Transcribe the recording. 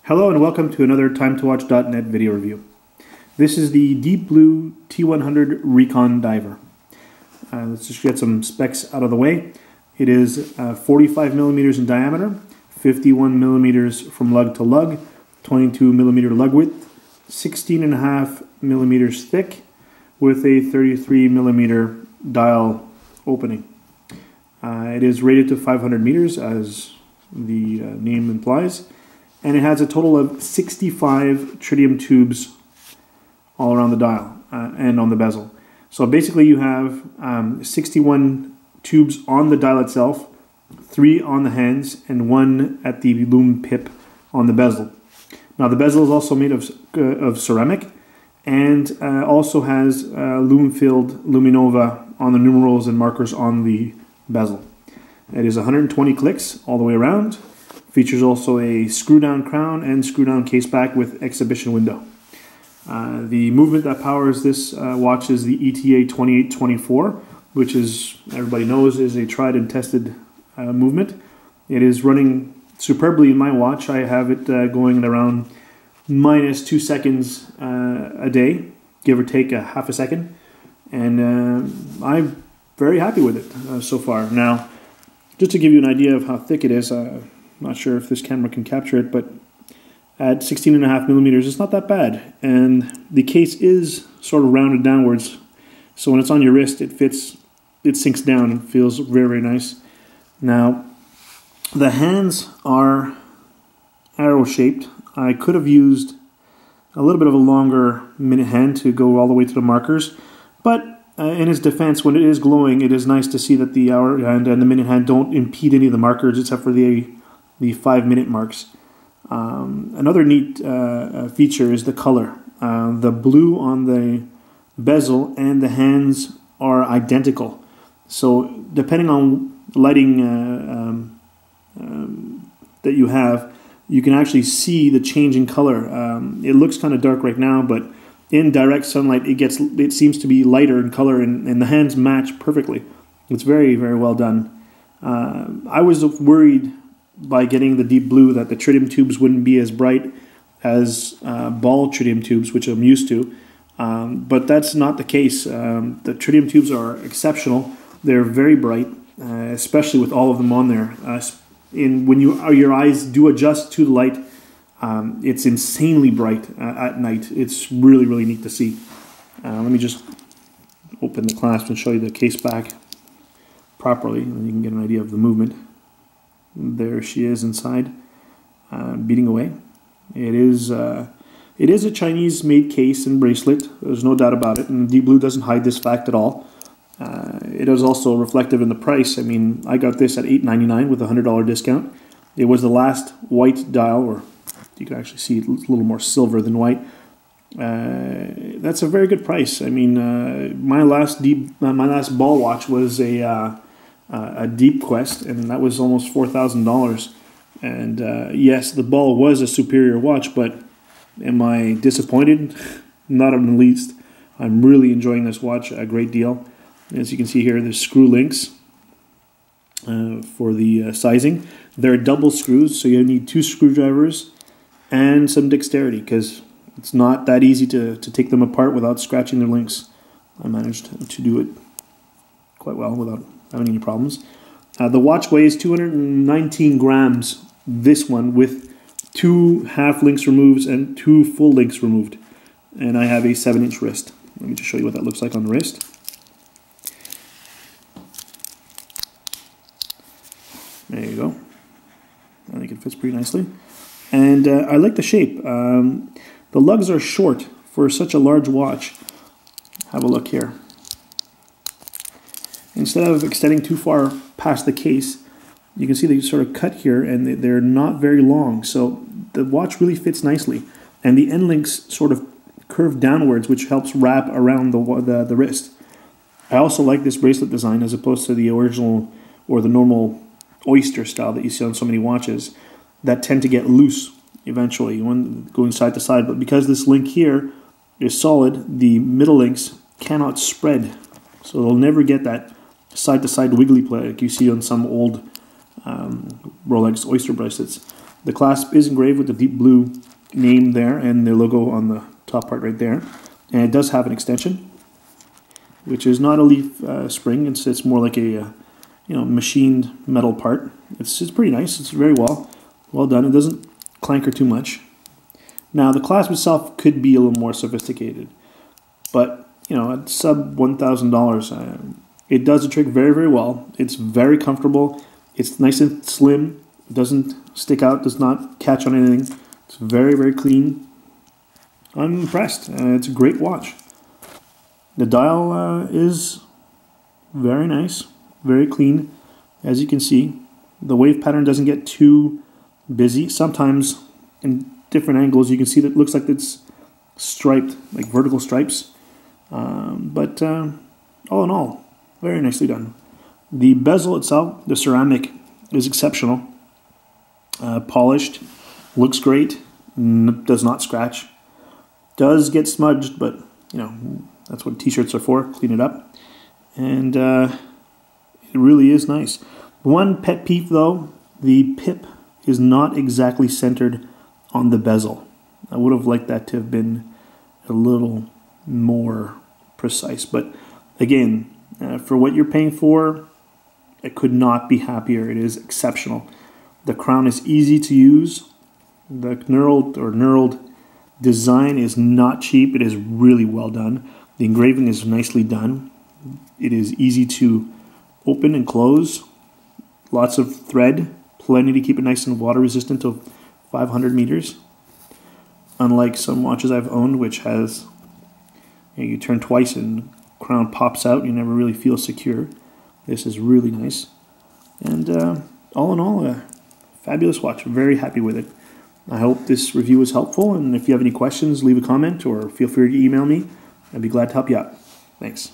Hello and welcome to another TimeToWatch.net video review. This is the Deep Blue T100 Recon diver. Let's just get some specs out of the way. It is 45 millimeters in diameter, 51 millimeters from lug to lug, 22 millimeter lug width, 16.5 millimeters thick, with a 33 millimeter dial opening. It is rated to 500 meters, as the name implies. And it has a total of 65 tritium tubes all around the dial and on the bezel. So basically you have 61 tubes on the dial itself, 3 on the hands, and 1 at the lume pip on the bezel. Now the bezel is also made of ceramic and also has lume-filled Luminova on the numerals and markers on the bezel. It is 120 clicks all the way around. Features also a screw-down crown and screw-down caseback with exhibition window. The movement that powers this watch is the ETA 2824, which is, everybody knows, is a tried and tested movement. It is running superbly in my watch. I have it going at around -2 seconds a day, give or take a half a second, and I'm very happy with it so far. Now, just to give you an idea of how thick it is, I'm not sure if this camera can capture it, but at 16.5 millimeters, it's not that bad. And the case is sort of rounded downwards, so when it's on your wrist, it sinks down and feels very, very nice. Now, the hands are arrow-shaped. I could have used a little bit of a longer minute hand to go all the way to the markers, but in its defense, when it is glowing, it is nice to see that the hour hand and the minute hand don't impede any of the markers except for the 5-minute marks. Another neat feature is the color. The blue on the bezel and the hands are identical. So depending on lighting that you have, you can actually see the change in color. It looks kind of dark right now, but in direct sunlight it seems to be lighter in color, and the hands match perfectly. It's very, very well done. I was worried by getting the deep blue that the tritium tubes wouldn't be as bright as ball tritium tubes, which I'm used to, but that's not the case. The tritium tubes are exceptional. They're very bright, especially with all of them on there. When your eyes do adjust to the light, it's insanely bright at night. It's really, really neat to see. Let me just open the clasp and show you the case back properly, and you can get an idea of the movement. There she is inside, beating away. It is a Chinese-made case and bracelet. There's no doubt about it, and Deep Blue doesn't hide this fact at all. It is also reflective in the price. I mean, I got this at $8.99 with a $100 discount. It was the last white dial, or you can actually see it's a little more silver than white. That's a very good price. I mean, my last ball watch was a Deep Quest, and that was almost $4,000. And yes, the ball was a superior watch, but am I disappointed? Not in the least. I'm really enjoying this watch a great deal. As you can see here, there's screw links for the sizing. They're double screws, so you need 2 screwdrivers and some dexterity, because it's not that easy to take them apart without scratching their links. I managed to do it quite well without having any problems. The watch weighs 219 grams, this one, with 2 half links removed and 2 full links removed. And I have a 7-inch wrist. Let me just show you what that looks like on the wrist. There you go. I think it fits pretty nicely. And I like the shape. The lugs are short for such a large watch. Have a look here. Instead of extending too far past the case, you can see they sort of cut here, and they're not very long. So the watch really fits nicely. And the end links sort of curve downwards, which helps wrap around the wrist. I also like this bracelet design as opposed to the original or the normal oyster style that you see on so many watches that tend to get loose eventually when going side to side. But because this link here is solid, the middle links cannot spread. So they'll never get that side-to-side wiggly play like you see on some old Rolex oyster bracelets. The clasp is engraved with the deep blue name there and the logo on the top part right there. And it does have an extension, which is not a leaf spring. It's more like a machined metal part. It's pretty nice. It's very well done. It doesn't clanker too much. Now the clasp itself could be a little more sophisticated, but at sub $1,000, it does the trick very, very well. It's very comfortable. It's nice and slim. It doesn't stick out. Does not catch on anything. It's very, very clean. I'm impressed. It's a great watch. The dial is very nice, very clean. As you can see, the wave pattern doesn't get too busy. Sometimes in different angles you can see that it looks like it's striped, like vertical stripes. But all in all, very nicely done. The bezel itself, the ceramic, is exceptional. Polished, looks great, does not scratch. Does get smudged, but that's what t-shirts are for, clean it up. And it really is nice. One pet peeve though, the pip is not exactly centered on the bezel. I would have liked that to have been a little more precise, but again, for what you're paying for, I could not be happier. It is exceptional. The crown is easy to use. The knurled design is not cheap. It is really well done. The engraving is nicely done. It is easy to open and close. Lots of thread, plenty to keep it nice and water resistant to 500 meters. Unlike some watches I've owned, which has, you turn twice and crown pops out, you never really feel secure. This is really nice. And all in all, a fabulous watch. I'm very happy with it. I hope this review was helpful, and if you have any questions, leave a comment or feel free to email me. I'd be glad to help you out. Thanks.